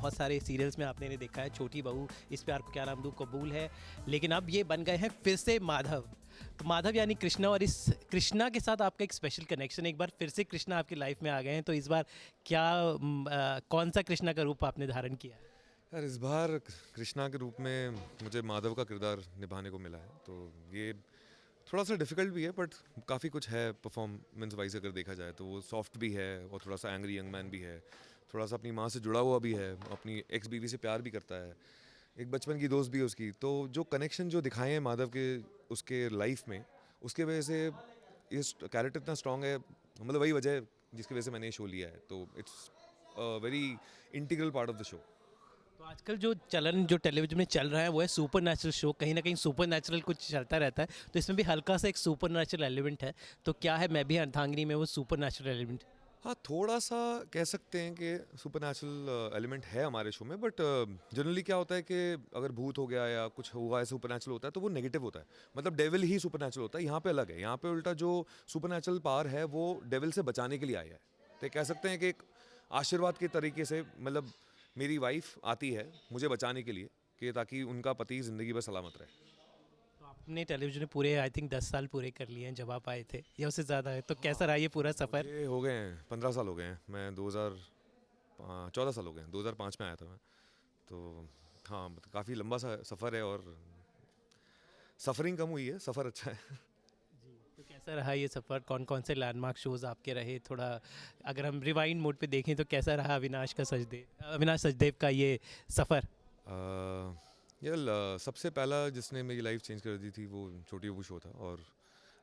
बहुत सारे सीरियल्स में आपने इन्हें देखा है, छोटी बहू, इस प्यार को क्या नाम दूँ, कबूल है, लेकिन अब ये बन गए हैं फिर से माधव। तो माधव यानी कृष्णा, और इस कृष्णा के साथ आपका एक स्पेशल कनेक्शन, एक बार फिर से कृष्णा आपकी लाइफ में आ गए हैं, तो इस बार क्या कौन सा कृष्णा का रूप आपने धारण किया है? यार इस बार कृष्णा के रूप में मुझे माधव का किरदार निभाने को मिला है, तो ये थोड़ा सा डिफ़िकल्ट भी है, बट काफ़ी कुछ है परफॉर्मेंस वाइज अगर देखा जाए तो। वो सॉफ्ट भी है और थोड़ा सा एंग्री यंग मैन भी है, थोड़ा सा अपनी माँ से जुड़ा हुआ भी है, अपनी एक्स बीवी से प्यार भी करता है, एक बचपन की दोस्त भी है उसकी। तो जो कनेक्शन जो दिखाए हैं माधव के उसके लाइफ में, उसके वजह से ये कैरेक्टर इतना स्ट्रॉन्ग है, मतलब वही वजह है जिसकी वजह से मैंने ये शो लिया है। तो it's very integral part of the show. तो आजकल जो चलन जो टेलीविजन में चल रहा है वो है सुपर नेचुरल शो, कहीं ना कहीं सुपर नेचुरल कुछ चलता रहता है, तो इसमें भी हल्का सा एक सुपर नेचुरल एलिमेंट है, तो क्या है मैं भी अर्धांगिनी में वो सुपर नेचुरल एलिमेंट? हाँ, थोड़ा सा कह सकते हैं कि सुपर नेचुरल एलिमेंट है हमारे शो में, बट जनरली क्या होता है कि अगर भूत हो गया या कुछ हुआ है सुपर नेचुरल होता है तो वो नेगेटिव होता है, मतलब डेविल ही सुपर नेचुरल होता है। यहाँ पे अलग है, यहाँ पे उल्टा जो सुपर नेचुरल पावर है वो डेविल से बचाने के लिए आया है। तो कह सकते हैं कि एक आशीर्वाद के तरीके से, मतलब मेरी वाइफ आती है मुझे बचाने के लिए, कि ताकि उनका पति ज़िंदगी भर सलामत रहे। तो आपने टेलीविजन में पूरे आई थिंक 10 साल पूरे कर लिए हैं जब आप आए थे, या उससे ज़्यादा है, तो कैसा रहा ये पूरा सफ़र? ये हो गए हैं 15 साल हो गए हैं। मैं 14 साल हो गए हैं, 2005 में आया था मैं। तो हाँ, मतलब काफ़ी लंबा सा सफ़र है और सफरिंग कम हुई है, सफ़र अच्छा है। तो कैसा रहा ये सफ़र, कौन कौन से लैंडमार्क शोज़ आपके रहे, थोड़ा अगर हम रिवाइंड मोड पे देखें तो कैसा रहा अविनाश सचदेव का ये सफ़र? सबसे पहला जिसने मेरी लाइफ चेंज कर दी थी वो छोटी बहू शो था, और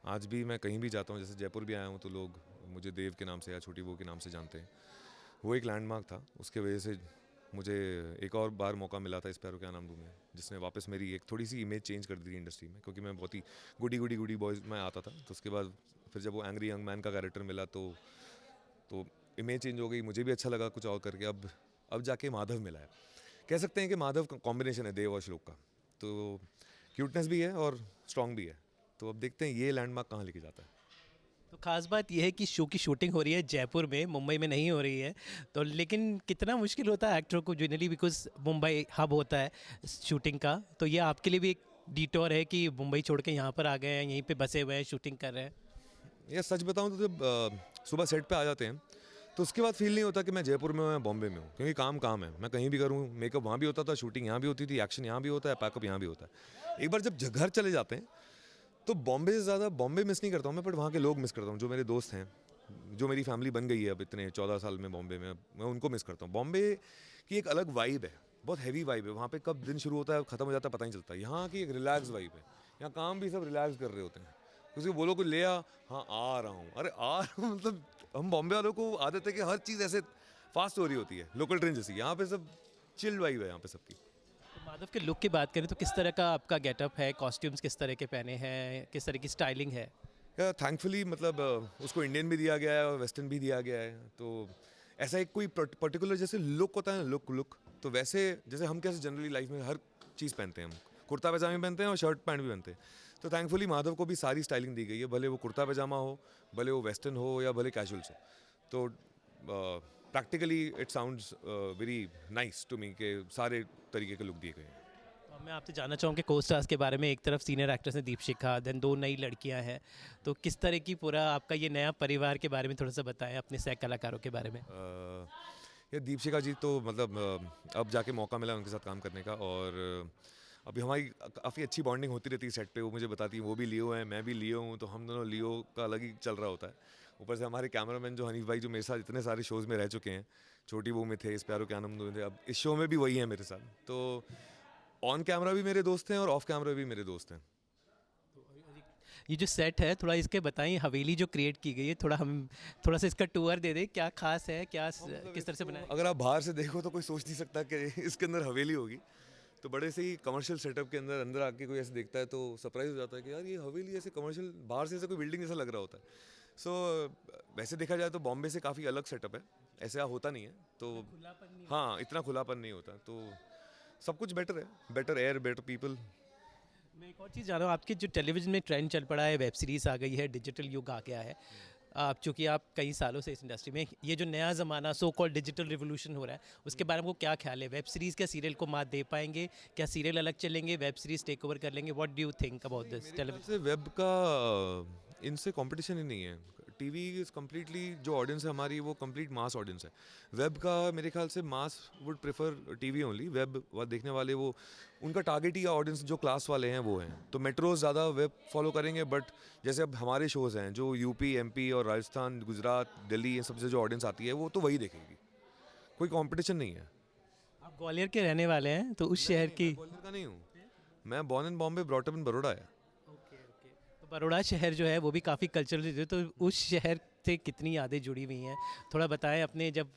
आज भी मैं कहीं भी जाता हूँ, जैसे जयपुर भी आया हूँ, तो लोग मुझे देव के नाम से या छोटी बहू के नाम से जानते हैं। वो एक लैंडमार्क था, उसके वजह से मुझे एक और बार मौका मिला था इस प्यार को क्या नाम दूँ में, जिसने वापस मेरी एक थोड़ी सी इमेज चेंज कर दी थी इंडस्ट्री में, क्योंकि मैं बहुत ही गुडी बॉयज़ में आता था। तो उसके बाद फिर जब वो एंग्री यंग मैन का कैरेक्टर मिला तो इमेज चेंज हो गई, मुझे भी अच्छा लगा कुछ और करके। अब जाके माधव मिला है, कह सकते हैं कि माधव कॉम्बिनेशन है देव और श्लोक का, तो क्यूटनेस भी है और स्ट्रॉन्ग भी है। तो अब देखते हैं ये लैंडमार्क कहाँ लेके जाता है। तो ख़ास बात यह है कि शो की शूटिंग हो रही है जयपुर में, मुंबई में नहीं हो रही है, तो लेकिन कितना मुश्किल होता है एक्टर को जनरली, बिकॉज मुंबई हब होता है शूटिंग का, तो ये आपके लिए भी एक डिटोर है कि मुंबई छोड़ के यहाँ पर आ गए हैं, यहीं पे बसे हुए हैं, शूटिंग कर रहे हैं? ये सच बताऊं तो जब सुबह सेट पे आ जाते हैं तो उसके बाद फील नहीं होता कि मैं जयपुर में हूँ या बॉम्बे में हूँ, क्योंकि काम है, मैं कहीं भी करूँ। मेकअप वहाँ भी होता था, शूटिंग यहाँ भी होती थी, एक्शन यहाँ भी होता है, पैकअप यहाँ भी होता है। एक बार जब घर चले जाते हैं तो बॉम्बे से ज़्यादा बॉम्बे मिस नहीं करता हूँ मैं, बट वहाँ के लोग मिस करता हूँ, जो मेरे दोस्त हैं, जो मेरी फैमिली बन गई है अब इतने 14 साल में बॉम्बे में, मैं उनको मिस करता हूँ। बॉम्बे की एक अलग वाइब है, बहुत हैवी वाइब है वहाँ पे, कब दिन शुरू होता है ख़त्म हो जाता है पता नहीं चलता। यहाँ की एक रिलैक्स वाइब है, यहाँ काम भी सब रिलैक्स कर रहे होते हैं, उसको बोलो कुछ ले आ, हाँ आ रहा हूँ, अरे आ रहा हूँ। मतलब हम बॉम्बे वालों को आदत है कि हर चीज़ ऐसे फास्ट हो रही होती है, लोकल ट्रेन जैसी। यहाँ पे सब चिल्ड वाइब है यहाँ पे सबकी। तो माधव के लुक की बात करें तो किस तरह का आपका गेटअप है, कॉस्ट्यूम्स किस तरह के पहने हैं, किस तरह की स्टाइलिंग है? थैंकफुली मतलब उसको इंडियन भी दिया गया है और वेस्टर्न भी दिया गया है, तो ऐसा एक कोई पर्टिकुलर जैसे लुक होता है ना, लुक तो वैसे जैसे हम कैसे जनरली लाइफ में हर चीज़ पहनते हैं, हम कुर्ता पैजामे पहनते हैं और शर्ट पैंट भी पहनते हैं, तो थैंकफुली माधव को भी सारी स्टाइलिंग दी गई है, भले वो कुर्ता पैजामा हो, भले वो वेस्टर्न हो या भले कैजुअल्स हो। तो practically it sounds very nice to me कि सारे तरीके के लुक दिए गए हैं। तो अब मैं आपसे जानना चाहूँगा को स्टार्स के बारे में, एक तरफ सीनियर एक्ट्रेस हैं दीपशिखा, देन 2 नई लड़कियां हैं, तो किस तरह की पूरा आपका ये नया परिवार के बारे में थोड़ा सा बताएं, अपने सह कलाकारों के बारे में? ये दीपशिखा जी तो मतलब अब जाके मौका मिला उनके साथ काम करने का, और अभी हमारी काफ़ी अच्छी बॉन्डिंग होती रहती है सेट पे। वो मुझे बताती है, वो भी लियो हैं, मैं भी लियो हूँ, तो हम दोनों लियो का अलग ही चल रहा होता है। ऊपर से हमारे कैमरामैन जो हनीफ भाई, जो मेरे साथ इतने सारे शोज़ में रह चुके हैं, छोटी बहू में थे, इस प्यारो क्या नाम दूँ में थे, अब इस शो में भी वही है मेरे साथ। तो ऑन कैमरा भी मेरे दोस्त हैं और ऑफ कैमरा भी मेरे दोस्त हैं। ये जो सेट है थोड़ा इसके बताएं, हवेली जो क्रिएट की गई है, थोड़ा सा इसका टूर दे दें, क्या खास है, क्या किस तरह से बनाया? अगर आप बाहर से देखो तो कोई सोच नहीं सकता कि इसके अंदर हवेली होगी, तो बड़े से ही कमर्शियल सेटअप के अंदर अंदर आके कोई ऐसे देखता है तो सरप्राइज हो जाता है कि यार ये हवेली ऐसे कमर्शियल, बाहर से ऐसे कोई बिल्डिंग जैसा लग रहा होता है। सो वैसे देखा जाए तो बॉम्बे से काफ़ी अलग सेटअप है, ऐसा होता नहीं है, तो हाँ इतना खुलापन नहीं होता, तो सब कुछ बेटर है, बेटर एयर, बेटर पीपल। मैं एक और चीज़ जान रहा हूँ, आपके जो टेलीविज़न में ट्रेंड चल पड़ा है, वेब सीरीज़ आ गई है, डिजिटल युग आ गया है, आप चूँकि आप कई सालों से इस इंडस्ट्री में, ये जो नया ज़माना सो कॉल्ड डिजिटल रिवोल्यूशन हो रहा है, उसके बारे में आपको क्या ख्याल है? वेब सीरीज़ क्या सीरियल को मात दे पाएंगे? क्या सीरियल अलग चलेंगे, वेब सीरीज़ टेक ओवर कर लेंगे? What do you think about this मेरे ख्याल टेलीविजन? से वेब का इनसे कंपटीशन ही नहीं है। टीवी इज़ कम्प्लीटली, जो ऑडियंस है हमारी वो कंप्लीट मास ऑडियंस है। वेब का मेरे ख्याल से mass would prefer TV only. Web देखने वाले वो, उनका टारगेट ही ऑडियंस जो क्लास वाले हैं वो हैं। तो मेट्रोज ज़्यादा वेब फॉलो करेंगे, बट जैसे अब हमारे शोज़ हैं जो यूपी, एमपी और राजस्थान, गुजरात, दिल्ली, इन सबसे जो ऑडियंस आती है वो तो वही देखेगी। कोई कंपटीशन नहीं है। आप ग्वालियर के रहने वाले हैं, तो उस शहर की, मैं ग्वालियर का नहीं हूँ, मैं born in Bombay, brought up in Baroda है। तो बड़ौदा शहर जो है वो भी काफ़ी कल्चरल है, तो उस शहर से कितनी यादें जुड़ी हुई हैं? थोड़ा बताएं अपने, जब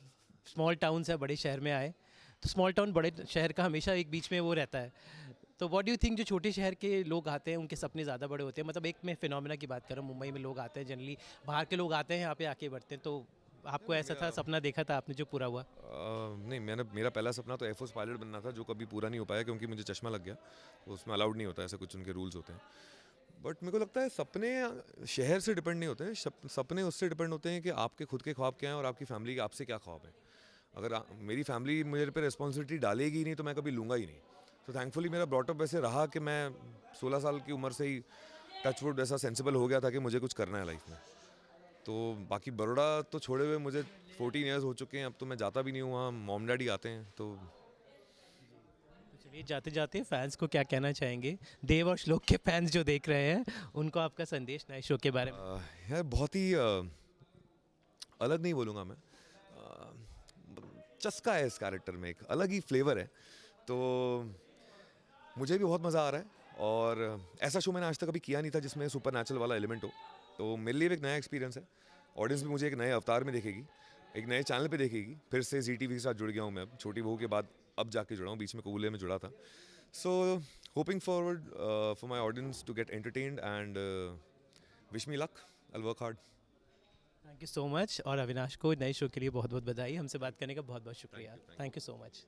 स्मॉल टाउन से बड़े शहर में आए, तो स्मॉल टाउन बड़े शहर का हमेशा एक बीच में वो रहता है। तो व्हाट डू यू थिंक, जो छोटे शहर के लोग आते हैं उनके सपने ज़्यादा बड़े होते हैं? मतलब एक मैं फिनोमेना की बात कर रहा हूँ, मुंबई में लोग आते हैं जनरली, बाहर के लोग आते हैं यहाँ पे आके बढ़ते हैं, तो आपको ऐसा था, सपना देखा था आपने जो पूरा हुआ? नहीं, मेरा पहला सपना तो एयरफोर्स पायलट बनना था, जो कभी पूरा नहीं हो पाया क्योंकि मुझे चश्मा लग गया। तो उसमें अलाउड नहीं होता, ऐसे कुछ उनके रूल्स होते हैं। बट मेरे को लगता है सपने शहर से डिपेंड नहीं होते हैं। सपने उससे डिपेंड होते हैं कि आपके खुद के ख्वाब क्या हैं और आपकी फैमिली के आपसे क्या ख्वाब हैं। अगर मेरी फैमिली मेरे पे रिस्पॉन्सिबिलिटी डालेगी ही नहीं तो मैं कभी लूँगा ही नहीं। तो थैंकफुली मेरा ब्रॉटअप वैसे रहा कि मैं 16 साल की उम्र से ही टचवुड वैसा सेंसिबल हो गया था कि मुझे कुछ करना है लाइफ में। तो बाकी बड़ौदा तो छोड़े हुए मुझे 14 ईयर्स हो चुके हैं, अब तो मैं जाता भी नहीं हूँ वहाँ, मॉम डैडी आते हैं तो। तो चलिए, जाते जाते फैंस को क्या कहना चाहेंगे, देव और श्लोक के फैंस जो देख रहे हैं, उनको आपका संदेश नए शो के बारे में? यार बहुत ही अलग नहीं बोलूँगा मैं, चस्का है इस कैरेक्टर में, एक अलग ही फ्लेवर है। तो मुझे भी बहुत मज़ा आ रहा है और ऐसा शो मैंने आज तक कभी किया नहीं था जिसमें सुपर नेचुरल वाला एलिमेंट हो। तो मेरे लिए भी एक नया एक्सपीरियंस है। ऑडियंस भी मुझे एक नए अवतार में देखेगी, एक नए चैनल पे देखेगी। फिर से ZTV के साथ जुड़ गया हूँ मैं, अब छोटी बहू के बाद अब जाके जुड़ा हूँ, बीच में कबूले में जुड़ा था। So hoping forward for my audience to get entertained and wish me luck, I will work hard. Thank you so much, और अविनाश को नए शो के लिए बहुत बहुत बधाई, हमसे बात करने का बहुत बहुत शुक्रिया। Thank you so much.